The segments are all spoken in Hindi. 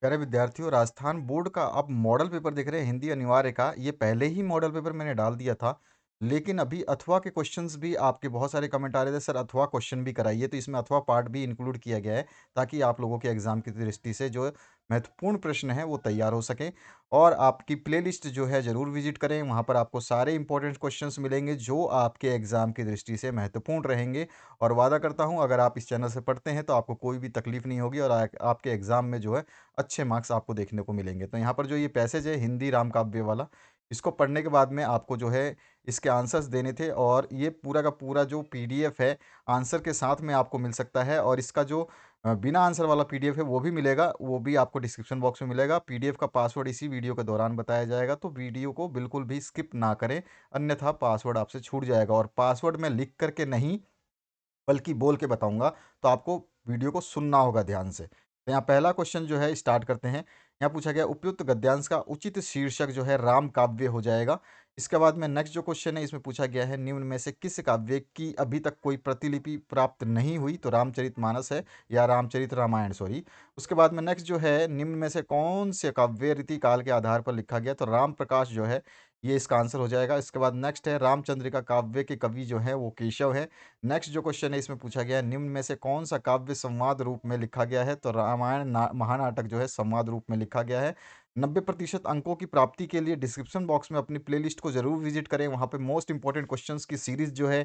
प्यारे विद्यार्थियों, राजस्थान बोर्ड का अब मॉडल पेपर देख रहे हैं हिंदी अनिवार्य का। ये पहले ही मॉडल पेपर मैंने डाल दिया था, लेकिन अभी अथवा के क्वेश्चंस भी आपके बहुत सारे कमेंट आ रहे थे, सर अथवा क्वेश्चन भी कराइए। तो इसमें अथवा पार्ट भी इंक्लूड किया गया है, ताकि आप लोगों के एग्जाम की दृष्टि से जो महत्वपूर्ण प्रश्न है वो तैयार हो सकें। और आपकी प्लेलिस्ट जो है ज़रूर विजिट करें, वहाँ पर आपको सारे इंपॉर्टेंट क्वेश्चंस मिलेंगे जो आपके एग्जाम की दृष्टि से महत्वपूर्ण रहेंगे। और वादा करता हूँ, अगर आप इस चैनल से पढ़ते हैं तो आपको कोई भी तकलीफ नहीं होगी, और आपके एग्जाम में जो है अच्छे मार्क्स आपको देखने को मिलेंगे। तो यहाँ पर जो ये पैसेज है हिंदी राम काव्य वाला, इसको पढ़ने के बाद में आपको जो है इसके आंसर्स देने थे, और ये पूरा का पूरा जो पीडीएफ है आंसर के साथ में आपको मिल सकता है। और इसका जो बिना आंसर वाला पीडीएफ है वो भी मिलेगा, वो भी आपको डिस्क्रिप्शन बॉक्स में मिलेगा। पीडीएफ का पासवर्ड इसी वीडियो के दौरान बताया जाएगा, तो वीडियो को बिल्कुल भी स्किप ना करें, अन्यथा पासवर्ड आपसे छूट जाएगा। और पासवर्ड मैं लिख करके नहीं बल्कि बोल के बताऊँगा, तो आपको वीडियो को सुनना होगा ध्यान से। तो यहाँ पहला क्वेश्चन जो है स्टार्ट करते हैं। यहाँ पूछा गया उपयुक्त गद्यांश का उचित शीर्षक जो है राम काव्य हो जाएगा। इसके बाद में नेक्स्ट जो क्वेश्चन है इसमें पूछा गया है निम्न में से किस काव्य की अभी तक कोई प्रतिलिपि प्राप्त नहीं हुई, तो रामचरितमानस है या रामचरित रामायण सॉरी। उसके बाद में नेक्स्ट जो है निम्न में से कौन से काव्य रीति काल के आधार पर लिखा गया, तो राम प्रकाश जो है ये इसका आंसर हो जाएगा। इसके बाद नेक्स्ट है रामचंद्रिका काव्य के कवि जो है वो केशव है। नेक्स्ट जो क्वेश्चन है इसमें पूछा गया है निम्न में से कौन सा काव्य संवाद रूप में लिखा गया है, तो रामायण महानाटक जो है संवाद रूप में लिखा गया है। 90% अंकों की प्राप्ति के लिए डिस्क्रिप्शन बॉक्स में अपनी प्लेलिस्ट को जरूर विजिट करें, वहाँ पे मोस्ट इंपॉर्टेंट क्वेश्चंस की सीरीज जो है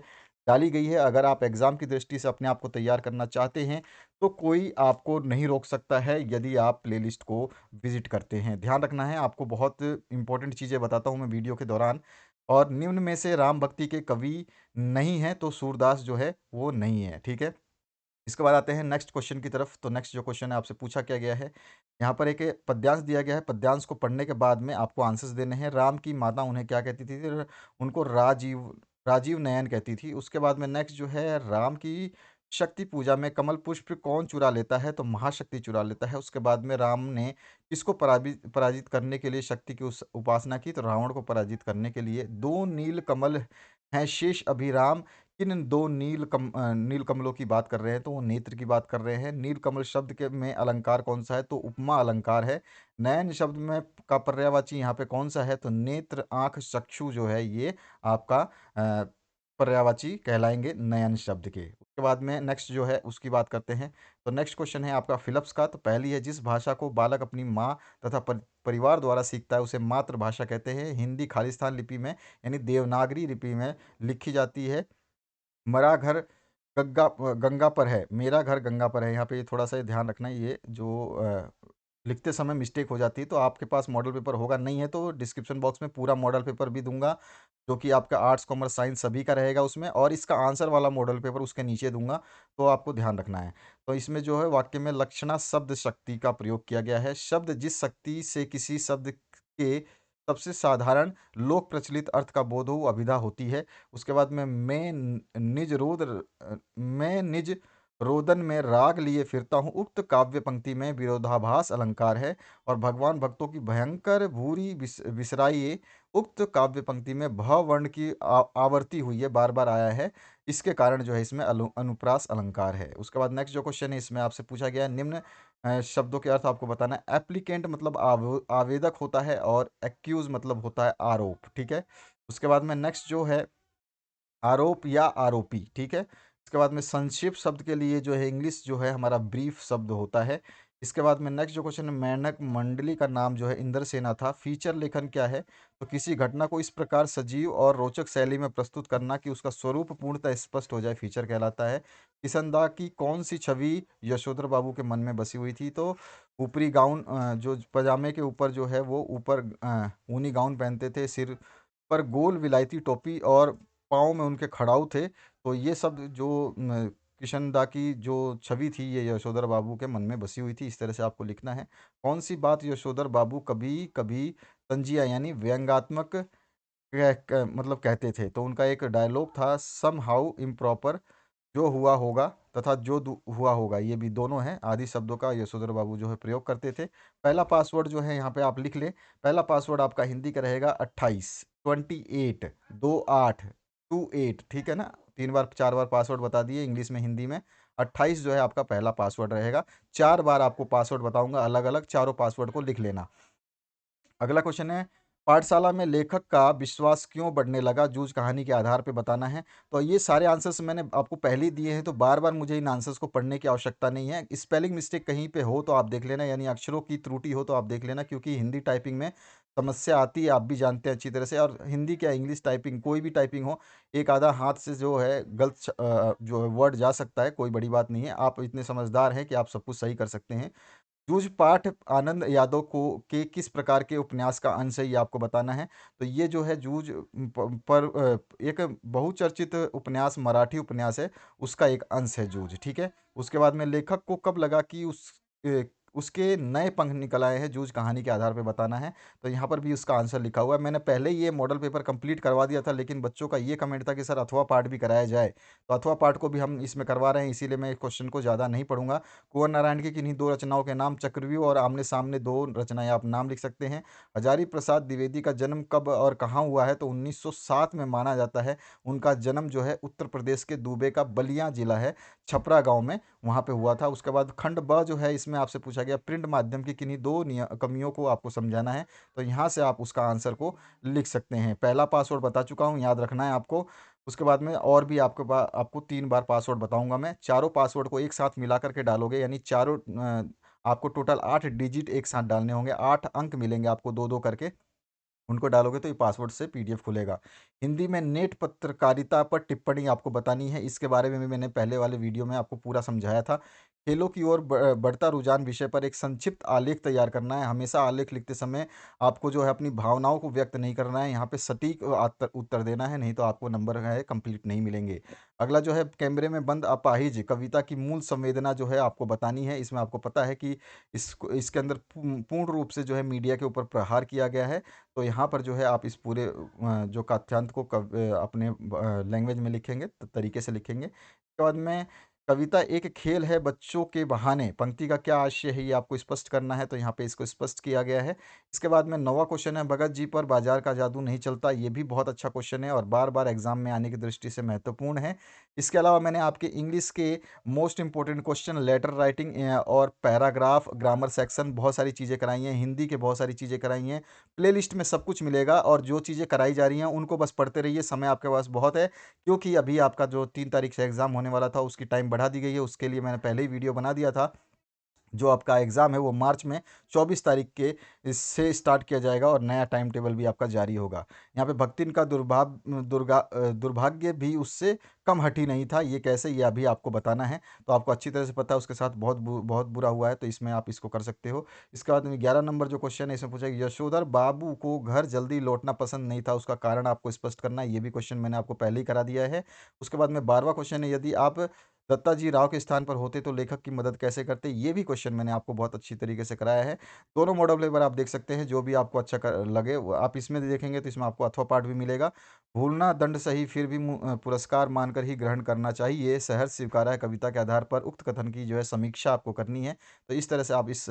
डाली गई है। अगर आप एग्जाम की दृष्टि से अपने आप को तैयार करना चाहते हैं तो कोई आपको नहीं रोक सकता है, यदि आप प्लेलिस्ट को विजिट करते हैं। ध्यान रखना है, आपको बहुत इंपॉर्टेंट चीज़ें बताता हूँ मैं वीडियो के दौरान। और निम्न में से राम भक्ति के कवि नहीं है, तो सूरदास जो है वो नहीं है, ठीक है। इसके बाद आते हैं नेक्स्ट क्वेश्चन की तरफ। तो नेक्स्ट जो क्वेश्चन है आपसे पूछा क्या गया है, यहाँ पर एक पद्यांश दिया गया है। पद्यांश को पढ़ने के बाद में आपको आंसर्स देने हैं। राम की माता उन्हें क्या कहती थी, उनको राजीव राजीव नयन कहती थी। उसके बाद में नेक्स्ट जो है राम की शक्ति पूजा में कमल पुष्प कौन चुरा लेता है, तो महाशक्ति चुरा लेता है। उसके बाद में राम ने किसको पराजित पराजित करने के लिए शक्ति की उस उपासना की, तो रावण को पराजित करने के लिए। दो नील कमल हैं शेष अभिराम, किन दो नील कमलों की बात कर रहे हैं, तो वो नेत्र की बात कर रहे हैं। नील कमल शब्द के में अलंकार कौन सा है, तो उपमा अलंकार है। नयन शब्द में का पर्यायवाची यहाँ पे कौन सा है, तो नेत्र आंख चक्षु जो है ये आपका पर्यायवाची कहलाएंगे नयन शब्द के। उसके बाद में नेक्स्ट जो है उसकी बात करते हैं। तो नेक्स्ट क्वेश्चन है आपका फिलिप्स का। तो पहली है जिस भाषा को बालक अपनी माँ तथा परिवार द्वारा सीखता है उसे मातृभाषा कहते हैं। हिंदी खालिस्तान लिपि में यानी देवनागरी लिपि में लिखी जाती है। मरा घर गंगा पर है, मेरा घर गंगा पर है। यहाँ पे ये थोड़ा सा ध्यान रखना है, ये जो लिखते समय मिस्टेक हो जाती है। तो आपके पास मॉडल पेपर होगा, नहीं है तो डिस्क्रिप्शन बॉक्स में पूरा मॉडल पेपर भी दूंगा, जो कि आपका आर्ट्स कॉमर्स साइंस सभी का रहेगा उसमें, और इसका आंसर वाला मॉडल पेपर उसके नीचे दूंगा। तो आपको ध्यान रखना है। तो इसमें जो है वाक्य में लक्षणा शब्द शक्ति का प्रयोग किया गया है। शब्द जिस शक्ति से किसी शब्द के सबसे साधारण लोक प्रचलित अर्थ का बोध हो, वो अभिधा होती है। उसके बाद में मैं निज रोदन में राग लिए फिरता हूँ, उक्त काव्य पंक्ति में विरोधाभास अलंकार है। और भगवान भक्तों की भयंकर भूरी विसराइए, उक्त काव्य पंक्ति में भ वर्ण की आवर्ती हुई है, बार बार आया है। इसके कारण जो है इसमें अनुप्रास अलंकार है। उसके बाद नेक्स्ट जो क्वेश्चन है इसमें आपसे पूछा गया है निम्न शब्दों के अर्थ आपको बताना है। एप्लीकेंट मतलब आवेदक होता है, और एक्यूज मतलब होता है आरोप, ठीक है। उसके बाद में नेक्स्ट जो है आरोप या आरोपी, ठीक है। इसके बाद में संक्षिप्त शब्द के लिए जो है इंग्लिश जो है हमारा ब्रीफ शब्द होता है। इसके बाद में नेक्स्ट जो क्वेश्चन है, मेंढक मंडली का नाम जो है इंद्रसेना था। फीचर लेखन क्या है, तो किसी घटना को इस प्रकार सजीव और रोचक शैली में प्रस्तुत करना कि उसका स्वरूप पूर्णतः स्पष्ट हो जाए, फीचर कहलाता है। किसनदा की कौन सी छवि यशोधर बाबू के मन में बसी हुई थी, तो ऊपरी गाउन, जो पजामे के ऊपर जो है वो ऊपर ऊनी गाउन पहनते थे, सिर पर गोल विलायती टोपी, और पाँव में उनके खड़ाऊ थे। तो ये सब जो किशनदा की जो छवि थी ये यशोधर बाबू के मन में बसी हुई थी, इस तरह से आपको लिखना है। कौन सी बात यशोधर बाबू कभी कभी तंजिया यानी व्यंग्यात्मक मतलब कहते थे, तो उनका एक डायलॉग था, सम हाउ इम्प्रॉपर, जो हुआ होगा तथा जो हुआ होगा, ये भी दोनों हैं आदि शब्दों का यशोधर बाबू जो है प्रयोग करते थे। पहला पासवर्ड जो है यहाँ पे आप लिख लें। पहला पासवर्ड आपका हिंदी का रहेगा 28 28 28 28, ठीक है ना। 3 बार 4 बार पासवर्ड बता दिए इंग्लिश में हिंदी में। 28 जो है आपका पहला पासवर्ड रहेगा। 4 बार आपको पासवर्ड बताऊँगा अलग-अलग, चारों पासवर्ड को लिख लेना। अगला क्वेश्चन है, पाठशाला में लेखक का विश्वास क्यों बढ़ने लगा? जूझ कहानी के आधार पे बताना है। तो ये सारे आंसर्स मैंने आपको पहले ही दिए हैं, तो बार-बार मुझे इन आंसर्स को पढ़ने की आवश्यकता नहीं है। स्पेलिंग मिस्टेक कहीं पे हो तो आप देख लेना, यानी अक्षरों की त्रुटि हो तो आप देख लेना, क्योंकि हिंदी टाइपिंग में समस्या आती है, आप भी जानते हैं अच्छी तरह से। और हिंदी क्या इंग्लिश टाइपिंग, कोई भी टाइपिंग हो, एक आधा हाथ से जो है गलत जो है वर्ड जा सकता है, कोई बड़ी बात नहीं है। आप इतने समझदार हैं कि आप सब कुछ सही कर सकते हैं। जूझ पाठ आनंद यादव को के किस प्रकार के उपन्यास का अंश है, ये आपको बताना है। तो ये जो है जूझ पर एक बहुचर्चित उपन्यास, मराठी उपन्यास है, उसका एक अंश है जूझ, ठीक है। उसके बाद में लेखक को कब लगा कि उसके नए पंख निकल आए हैं, जूझ कहानी के आधार पे बताना है। तो यहाँ पर भी उसका आंसर लिखा हुआ है। मैंने पहले ही ये मॉडल पेपर कंप्लीट करवा दिया था, लेकिन बच्चों का ये कमेंट था कि सर अथवा पाठ भी कराया जाए, तो अथवा पाठ को भी हम इसमें करवा रहे हैं, इसीलिए मैं इस क्वेश्चन को ज़्यादा नहीं पढ़ूंगा। कुंवर नारायण की किन्हीं दो रचनाओं के नाम, चक्रव्यूह और आमने सामने, दो रचनाएं आप नाम लिख सकते हैं। हजारी प्रसाद द्विवेदी का जन्म कब और कहाँ हुआ है? तो 1907 में माना जाता है। उनका जन्म जो है उत्तर प्रदेश के दुबे का बलिया जिला है, छपरा गांव में, वहाँ पे हुआ था। उसके बाद खंड ब जो है, इसमें आपसे पूछा गया प्रिंट माध्यम की किन्हीं दो कमियों को आपको समझाना है। तो यहाँ से आप उसका आंसर को लिख सकते हैं। पहला पासवर्ड बता चुका हूँ, याद रखना है आपको। उसके बाद में और भी आपको 3 बार पासवर्ड बताऊँगा मैं। चारों पासवर्ड को एक साथ मिला कर के डालोगे, यानी चारों आपको टोटल 8 डिजिट एक साथ डालने होंगे, 8 अंक मिलेंगे आपको 2-2 करके। उनको डालोगे तो ये पासवर्ड से पीडीएफ खुलेगा। हिंदी में नेट पत्रकारिता पर टिप्पणी आपको बतानी है। इसके बारे में भी मैंने पहले वाले वीडियो में आपको पूरा समझाया था। खेलों की ओर बढ़ता रुझान विषय पर एक संक्षिप्त आलेख तैयार करना है। हमेशा आलेख लिखते समय आपको जो है अपनी भावनाओं को व्यक्त नहीं करना है, यहाँ पे सटीक उत्तर देना है, नहीं तो आपको नंबर है कंप्लीट नहीं मिलेंगे। अगला जो है, कैमरे में बंद अपाहिज कविता की मूल संवेदना जो है आपको बतानी है। इसमें आपको पता है कि इसके अंदर पूर्ण रूप से जो है मीडिया के ऊपर प्रहार किया गया है। तो यहाँ पर जो है आप इस पूरे जो कात्यांत को अपने लैंग्वेज में लिखेंगे, तरीके से लिखेंगे। उसके बाद में, कविता एक खेल है बच्चों के बहाने, पंक्ति का क्या आशय है, ये आपको स्पष्ट करना है। तो यहाँ पे इसको स्पष्ट किया गया है। इसके बाद में 9वां क्वेश्चन है, भगत जी पर बाजार का जादू नहीं चलता। ये भी बहुत अच्छा क्वेश्चन है और बार बार एग्जाम में आने की दृष्टि से महत्वपूर्ण है। इसके अलावा मैंने आपके इंग्लिश के most important question, letter writing और पैराग्राफ, ग्रामर सेक्शन, बहुत सारी चीज़ें कराई हैं। हिंदी के बहुत सारी चीज़ें कराई हैं। प्लेलिस्ट में सब कुछ मिलेगा, और जो चीज़ें कराई जा रही हैं उनको बस पढ़ते रहिए, समय आपके पास बहुत है। क्योंकि अभी आपका जो 3 तारीख से एग्ज़ाम होने वाला था, उसकी टाइम बढ़ा दी गई है। उसके लिए मैंने पहले ही वीडियो बना दिया था। जो आपका एग्ज़ाम है वो मार्च में 24 तारीख के इससे स्टार्ट किया जाएगा, और नया टाइम टेबल भी आपका जारी होगा। यहाँ पे भक्तिन का दुर्भाग्य भी उससे कम हठी नहीं था, ये कैसे, ये अभी आपको बताना है। तो आपको अच्छी तरह से पता है उसके साथ बहुत बुरा हुआ है, तो इसमें आप इसको कर सकते हो। इसके बाद में 11 नंबर जो क्वेश्चन है, इसमें पूछा कि यशोधर बाबू को घर जल्दी लौटना पसंद नहीं था, उसका कारण आपको स्पष्ट करना है। ये भी क्वेश्चन मैंने आपको पहले ही करा दिया है। उसके बाद में 12वां क्वेश्चन है, यदि आप दत्ताजी राव के स्थान पर होते तो लेखक की मदद कैसे करते? ये भी क्वेश्चन मैंने आपको बहुत अच्छी तरीके से कराया है। दोनों मॉडल पेपर आप देख सकते हैं, जो भी आपको अच्छा लगे आप इसमें देखेंगे, तो इसमें आपको अथवा पाठ भी मिलेगा। भूलना दंड सही, फिर भी पुरस्कार मानकर ही ग्रहण करना चाहिए, सहर्ष स्वीकारा है कविता के आधार पर, उक्त कथन की जो है समीक्षा आपको करनी है। तो इस तरह से आप इस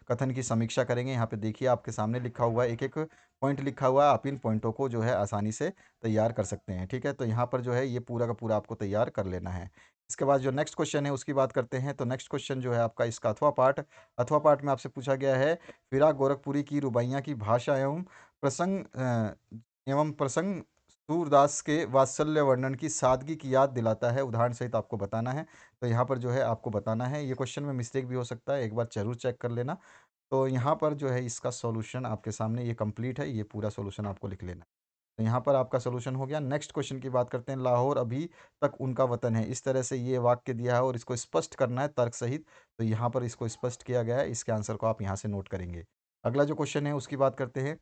कथन की समीक्षा करेंगे। यहाँ पे देखिए आपके सामने लिखा हुआ है, एक एक पॉइंट लिखा हुआ है। आप इन पॉइंटों को जो है आसानी से तैयार कर सकते हैं, ठीक है। तो यहाँ पर जो है ये पूरा का पूरा आपको तैयार कर लेना है। इसके बाद जो नेक्स्ट क्वेश्चन है उसकी बात करते हैं। तो नेक्स्ट क्वेश्चन जो है आपका इसका अथवा पाठ में आपसे पूछा गया है, फिरा गोरखपुरी की रुबाइयाँ की भाषा एवं प्रसंग सूरदास के वात्सल्य वर्णन की सादगी की याद दिलाता है, उदाहरण सहित आपको बताना है। तो यहाँ पर जो है आपको बताना है, ये क्वेश्चन में मिस्टेक भी हो सकता है, एक बार जरूर चेक कर लेना। तो यहाँ पर जो है इसका सॉल्यूशन आपके सामने ये कंप्लीट है, ये पूरा सॉल्यूशन आपको लिख लेना है। तो यहाँ पर आपका सॉल्यूशन हो गया। नेक्स्ट क्वेश्चन की बात करते हैं, लाहौर अभी तक उनका वतन है, इस तरह से ये वाक्य दिया है और इसको स्पष्ट करना है तर्क सहित। तो यहाँ पर इसको स्पष्ट किया गया है, इसके आंसर को आप यहाँ से नोट करेंगे। अगला जो क्वेश्चन है उसकी बात करते हैं।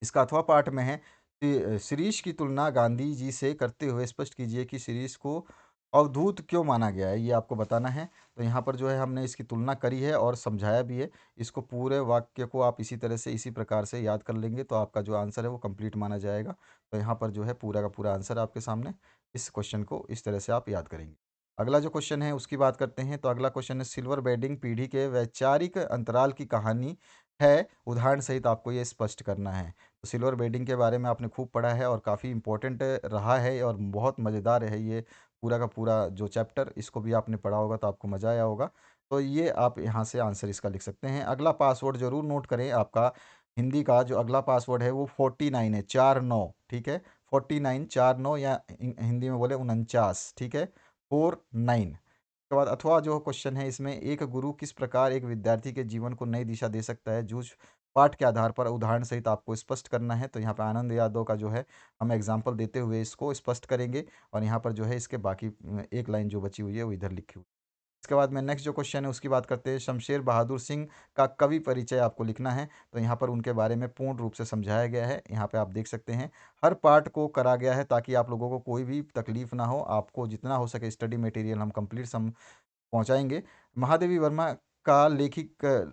इसका अथवा पाठ में है कि शिरीष की तुलना गांधी जी से करते हुए स्पष्ट कीजिए कि शिरीष को अवधूत क्यों माना गया है, ये आपको बताना है। तो यहाँ पर जो है हमने इसकी तुलना करी है और समझाया भी है। इसको पूरे वाक्य को आप इसी तरह से, इसी प्रकार से याद कर लेंगे, तो आपका जो आंसर है वो कंप्लीट माना जाएगा। तो यहाँ पर जो है पूरा का पूरा आंसर आपके सामने, इस क्वेश्चन को इस तरह से आप याद करेंगे। अगला जो क्वेश्चन है उसकी बात करते हैं। तो अगला क्वेश्चन है, सिल्वर बेडिंग पीढ़ी के वैचारिक अंतराल की कहानी है, उदाहरण सहित आपको ये स्पष्ट करना है। तो सिल्वर बेडिंग के बारे में आपने खूब पढ़ा है और काफ़ी इम्पोर्टेंट रहा है और बहुत मज़ेदार है ये पूरा का पूरा जो चैप्टर, इसको भी आपने पढ़ा होगा तो आपको मज़ा आया होगा। तो ये आप यहाँ से आंसर इसका लिख सकते हैं। अगला पासवर्ड ज़रूर नोट करें, आपका हिंदी का जो अगला पासवर्ड है वो 49 है, 49, ठीक है? 49 49 या हिंदी में बोले 49, ठीक है? 49 के बाद अथवा जो क्वेश्चन है इसमें, एक गुरु किस प्रकार एक विद्यार्थी के जीवन को नई दिशा दे सकता है, जूझ पाठ के आधार पर उदाहरण सहित आपको स्पष्ट करना है। तो यहाँ पे आनंद यादव का जो है हम एग्जाम्पल देते हुए इसको स्पष्ट करेंगे, और यहाँ पर जो है इसके बाकी एक लाइन जो बची हुई है वो इधर लिखी हुई है। इसके बाद में नेक्स्ट जो क्वेश्चन है उसकी बात करते हैं। शमशेर बहादुर सिंह का कवि परिचय आपको लिखना है। तो यहाँ पर उनके बारे में पूर्ण रूप से समझाया गया है, यहाँ पे आप देख सकते हैं। हर पार्ट को करा गया है ताकि आप लोगों को कोई भी तकलीफ ना हो, आपको जितना हो सके स्टडी मटेरियल हम कंप्लीट पहुँचाएँगे। महादेवी वर्मा का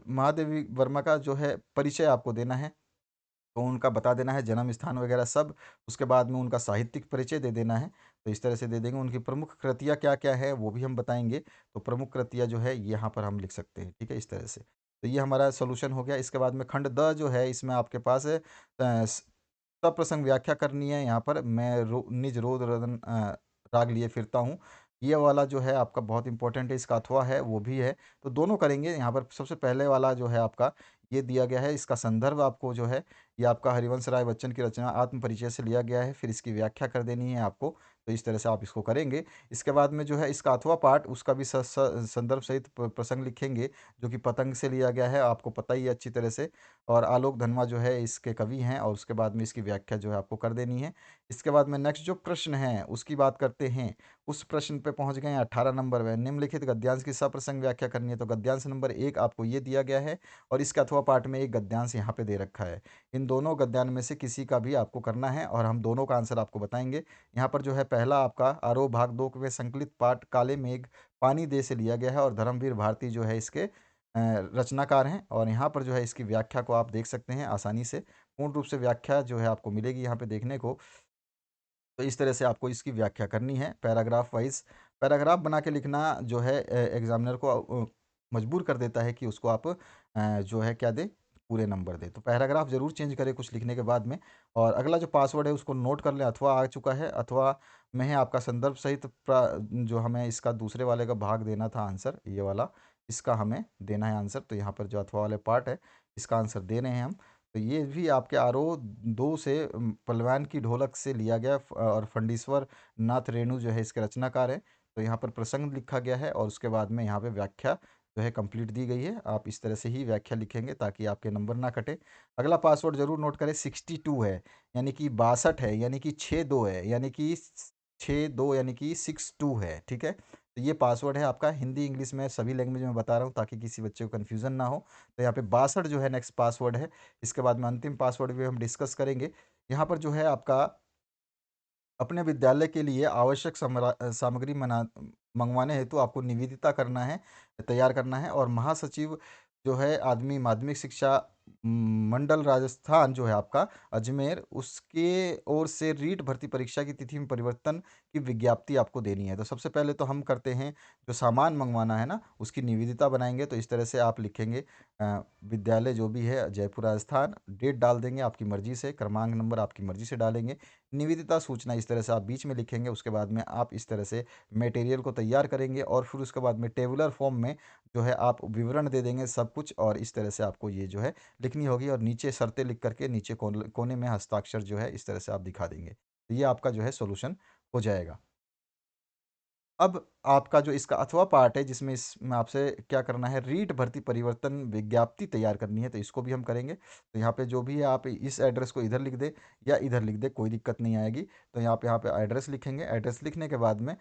महादेवी वर्मा का जो है परिचय आपको देना है, तो उनका बता देना है, जन्म स्थान वगैरह सब। उसके बाद में उनका साहित्यिक परिचय दे देना है, तो इस तरह से दे देंगे। उनकी प्रमुख कृतियाँ क्या-क्या है वो भी हम बताएँगे, तो प्रमुख कृतियाँ जो है यहाँ पर हम लिख सकते हैं, ठीक है? इस तरह से। तो ये हमारा सॉल्यूशन हो गया। इसके बाद में खंड द जो है इसमें आपके पास स सप्रसंग व्याख्या करनी है। यहाँ पर मैं निज रोद रदन राग लिए फिरता हूँ। ये वाला जो है आपका बहुत इंपॉर्टेंट है, इसका अथवा है वो भी है, तो दोनों करेंगे। यहाँ पर सबसे पहले वाला जो है आपका ये दिया गया है, इसका संदर्भ आपको जो है ये आपका हरिवंश राय बच्चन की रचना आत्म परिचय से लिया गया है, फिर इसकी व्याख्या कर देनी है आपको। तो इस तरह से आप इसको करेंगे। इसके बाद में जो है इसका अथवा पाठ, उसका भी संदर्भ सहित प्रसंग लिखेंगे, जो कि पतंग से लिया गया है, आपको पता ही है अच्छी तरह से। और आलोक धनवा जो है इसके कवि हैं, और उसके बाद में इसकी व्याख्या जो है आपको कर देनी है। इसके बाद में नेक्स्ट जो प्रश्न है उसकी बात करते हैं। उस प्रश्न पे पहुंच गए हैं 18 नंबर में। निम्नलिखित गद्यांश की सप्रसंग व्याख्या करनी है। तो गद्यांश नंबर 1 आपको ये दिया गया है, और इसके अथवा पाठ में एक गद्यांश यहाँ पे दे रखा है। इन दोनों गद्यांश में से किसी का भी आपको करना है, और हम दोनों का आंसर आपको बताएंगे। यहाँ पर जो है पहला आपका आरोह भाग 2 में संकलित पाठ काले मेघ पानी दे से लिया गया है, और धर्मवीर भारती जो है इसके रचनाकार हैं। और यहाँ पर जो है इसकी व्याख्या को आप देख सकते हैं आसानी से, पूर्ण रूप से व्याख्या जो है आपको मिलेगी यहाँ पे देखने को। तो इस तरह से आपको इसकी व्याख्या करनी है, पैराग्राफ वाइज। पैराग्राफ बना के लिखना जो है एग्जामिनर को मजबूर कर देता है कि उसको आप जो है क्या दे, पूरे नंबर दे। तो पैराग्राफ जरूर चेंज करें कुछ लिखने के बाद में। और अगला जो पासवर्ड है उसको नोट कर लें, अथवा आ चुका है। अथवा में है आपका संदर्भ सहित जो हमें इसका दूसरे वाले का भाग देना था आंसर, ये वाला इसका हमें देना है आंसर। तो यहाँ पर जो अथवा वाले पार्ट है इसका आंसर दे रहे हैं हम। तो ये भी आपके आरोह 2 से पहलवान की ढोलक से लिया गया और फंडीश्वर नाथ रेणु जो है इसके रचनाकार हैं। तो यहाँ पर प्रसंग लिखा गया है, और उसके बाद में यहाँ पे व्याख्या जो है कंप्लीट दी गई है। आप इस तरह से ही व्याख्या लिखेंगे ताकि आपके नंबर ना कटे। अगला पासवर्ड ज़रूर नोट करें, 62 है, यानी कि 62 है, यानी कि 62 है, यानी कि 62, यानी कि 62 है, ठीक है? तो ये पासवर्ड है आपका, हिंदी इंग्लिश में सभी लैंग्वेज में बता रहा हूँ ताकि किसी बच्चे को कन्फ्यूज़न ना हो। तो यहाँ पे 62 जो है नेक्स्ट पासवर्ड है। इसके बाद में अंतिम पासवर्ड भी हम डिस्कस करेंगे। यहाँ पर जो है आपका अपने विद्यालय के लिए आवश्यक सामग्री मंगवाने हेतु आपको निवेदिता करना है, तैयार करना है। और महासचिव जो है आदमी माध्यमिक शिक्षा मंडल राजस्थान जो है आपका अजमेर, उसके ओर से रीट भर्ती परीक्षा की तिथि में परिवर्तन की विज्ञप्ति आपको देनी है। तो सबसे पहले तो हम करते हैं, जो सामान मंगवाना है ना उसकी निवेदिता बनाएंगे। तो इस तरह से आप लिखेंगे विद्यालय जो भी है जयपुर राजस्थान, डेट डाल देंगे आपकी मर्जी से, क्रमांक नंबर आपकी मर्जी से डालेंगे, निवेदिता सूचना इस तरह से आप बीच में लिखेंगे। उसके बाद में आप इस तरह से मटेरियल को तैयार करेंगे, और फिर उसके बाद में टेबुलर फॉर्म में जो है आप विवरण दे देंगे सब कुछ, और इस तरह से आपको ये जो है लिखनी होगी। और नीचे शर्तें लिख करके नीचे कोने में हस्ताक्षर जो है इस तरह से आप दिखा देंगे। तो ये आपका जो है सॉल्यूशन हो जाएगा। अब आपका जो इसका अथवा पार्ट है जिसमें इसमें आपसे क्या करना है, रीट भर्ती परिवर्तन विज्ञप्ति तैयार करनी है, तो इसको भी हम करेंगे। तो यहाँ पे जो भी है आप इस एड्रेस को इधर लिख दे या इधर लिख दे, कोई दिक्कत नहीं आएगी। तो यहाँ पे एड्रेस लिखेंगे। एड्रेस लिखने के बाद में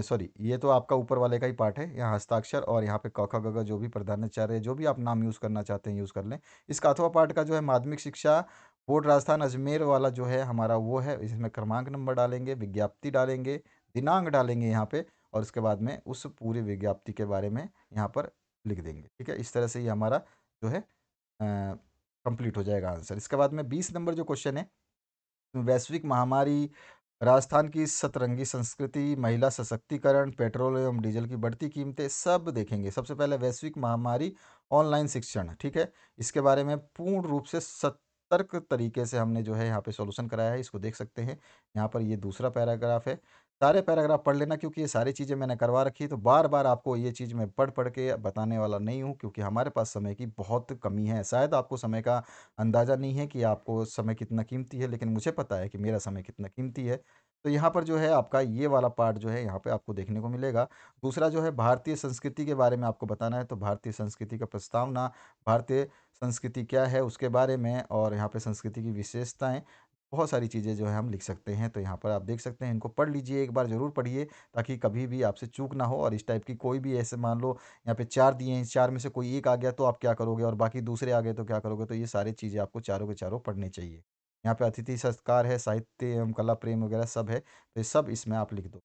सॉरी, ये तो आपका ऊपर वाले का ही पार्ट है, यहाँ हस्ताक्षर और यहाँ पे क ख ग घ जो भी प्रधानाचार्य जो भी आप नाम यूज़ करना चाहते हैं यूज़ कर लें। इसका अथवा पार्ट का जो है माध्यमिक शिक्षा बोर्ड राजस्थान अजमेर वाला जो है हमारा वो है, इसमें क्रमांक नंबर डालेंगे, विज्ञप्ति डालेंगे, दिनांक डालेंगे यहाँ पे, और उसके बाद में उस पूरी विज्ञप्ति के बारे में यहाँ पर लिख देंगे। ठीक है, इस तरह से ये हमारा जो है कंप्लीट हो जाएगा आंसर। इसके बाद में 20 नंबर जो क्वेश्चन है, वैश्विक महामारी, राजस्थान की सतरंगी संस्कृति, महिला सशक्तिकरण, पेट्रोल एवं डीजल की बढ़ती कीमतें, सब देखेंगे। सबसे पहले वैश्विक महामारी, ऑनलाइन शिक्षण, ठीक है, इसके बारे में पूर्ण रूप से सतर्क तरीके से हमने जो है यहाँ पे सॉल्यूशन कराया है, इसको देख सकते हैं। यहाँ पर ये दूसरा पैराग्राफ है। सारे पैराग्राफ पढ़ लेना, क्योंकि ये सारी चीज़ें मैंने करवा रखी है, तो बार-बार आपको ये चीज़ मैं पढ़-पढ़ के बताने वाला नहीं हूँ, क्योंकि हमारे पास समय की बहुत कमी है। शायद आपको समय का अंदाज़ा नहीं है कि आपको समय कितना कीमती है, लेकिन मुझे पता है कि मेरा समय कितना कीमती है। तो यहाँ पर जो है आपका ये वाला पार्ट जो है यहाँ पे आपको देखने को मिलेगा। दूसरा जो है भारतीय संस्कृति के बारे में आपको बताना है, तो भारतीय संस्कृति का प्रस्तावना, भारतीय संस्कृति क्या है उसके बारे में, और यहाँ पे संस्कृति की विशेषताएँ, बहुत सारी चीज़ें जो है हम लिख सकते हैं। तो यहाँ पर आप देख सकते हैं, इनको पढ़ लीजिए, एक बार ज़रूर पढ़िए, ताकि कभी भी आपसे चूक ना हो। और इस टाइप की कोई भी ऐसे मान लो यहाँ पे 4 दिए हैं, इस 4 में से कोई एक आ गया तो आप क्या करोगे, और बाकी दूसरे आ गए तो क्या करोगे? तो ये सारी चीज़ें आपको चारों के चारों पढ़ने चाहिए। यहाँ पे अतिथि सत्कार है, साहित्य एवं कला प्रेम वगैरह सब है, तो ये सब इसमें आप लिख दो।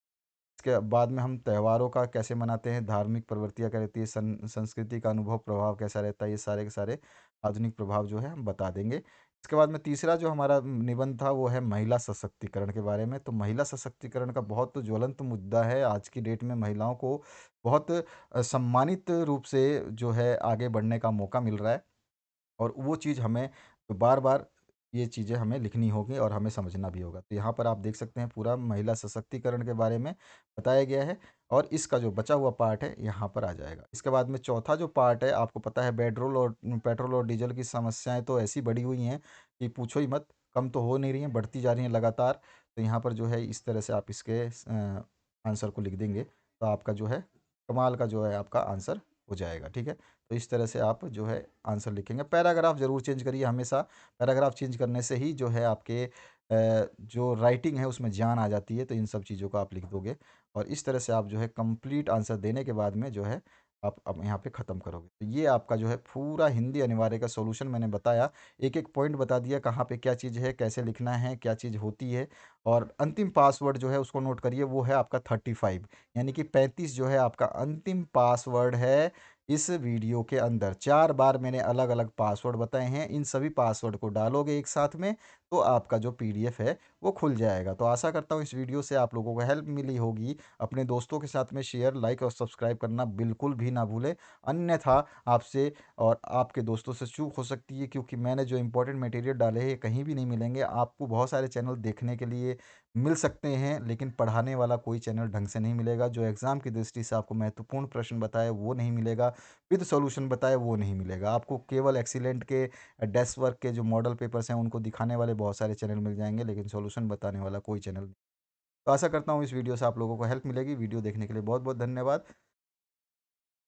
इसके बाद में हम त्योहारों का कैसे मनाते हैं, धार्मिक प्रवृत्तियाँ क्या रहती है, संस्कृति का अनुभव प्रभाव कैसा रहता है, ये सारे के सारे आधुनिक प्रभाव जो है हम बता देंगे। इसके बाद में तीसरा जो हमारा निबंध था वो है महिला सशक्तिकरण के बारे में। तो महिला सशक्तिकरण का बहुत ज्वलंत मुद्दा है, आज की डेट में महिलाओं को बहुत सम्मानित रूप से जो है आगे बढ़ने का मौका मिल रहा है। और वो चीज़ हमें बार-बार ये चीज़ें हमें लिखनी होगी और हमें समझना भी होगा। तो यहाँ पर आप देख सकते हैं पूरा महिला सशक्तिकरण के बारे में बताया गया है, और इसका जो बचा हुआ पार्ट है यहाँ पर आ जाएगा। इसके बाद में चौथा जो पार्ट है, आपको पता है पेट्रोल और डीज़ल की समस्याएँ तो ऐसी बढ़ी हुई हैं कि पूछो ही मत, कम तो हो नहीं रही हैं, बढ़ती जा रही हैं लगातार। तो यहाँ पर जो है इस तरह से आप इसके आंसर को लिख देंगे, तो आपका जो है कमाल का जो है आपका आंसर हो जाएगा, ठीक है? तो इस तरह से आप जो है आंसर लिखेंगे। पैराग्राफ ज़रूर चेंज करिए हमेशा। पैराग्राफ चेंज करने से ही जो है आपके जो राइटिंग है उसमें जान आ जाती है, तो इन सब चीज़ों को आप लिख दोगे, और इस तरह से आप जो है कंप्लीट आंसर देने के बाद में जो है आप अब यहाँ पे ख़त्म करोगे। तो ये आपका जो है पूरा हिंदी अनिवार्य का सॉल्यूशन मैंने बताया। एक-एक पॉइंट बता दिया, कहाँ पे क्या चीज़ है, कैसे लिखना है, क्या चीज़ होती है, और अंतिम पासवर्ड जो है उसको नोट करिए, वो है आपका 35, यानी कि 35 जो है आपका अंतिम पासवर्ड है। इस वीडियो के अंदर 4 बार मैंने अलग-अलग पासवर्ड बताए हैं, इन सभी पासवर्ड को डालोगे एक साथ में, तो आपका जो पीडीएफ है वो खुल जाएगा। तो आशा करता हूँ इस वीडियो से आप लोगों को हेल्प मिली होगी। अपने दोस्तों के साथ में शेयर, लाइक और सब्सक्राइब करना बिल्कुल भी ना भूलें। अन्यथा आपसे और आपके दोस्तों से चूक हो सकती है, क्योंकि मैंने जो इम्पोर्टेंट मटेरियल डाले हैं ये कहीं भी नहीं मिलेंगे। आपको बहुत सारे चैनल देखने के लिए मिल सकते हैं, लेकिन पढ़ाने वाला कोई चैनल ढंग से नहीं मिलेगा। जो एग्ज़ाम की दृष्टि से आपको महत्वपूर्ण प्रश्न बताए वो नहीं मिलेगा, विद सॉल्यूशन बताए वो नहीं मिलेगा। आपको केवल एक्सीलेंट के डेस्क वर्क के जो मॉडल पेपर्स हैं उनको दिखाने वाले बहुत सारे चैनल मिल जाएँगे, लेकिन सॉल्यूशन बताने वाला कोई चैनल नहीं। तो आशा करता हूँ इस वीडियो से आप लोगों को हेल्प मिलेगी। वीडियो देखने के लिए बहुत-बहुत धन्यवाद।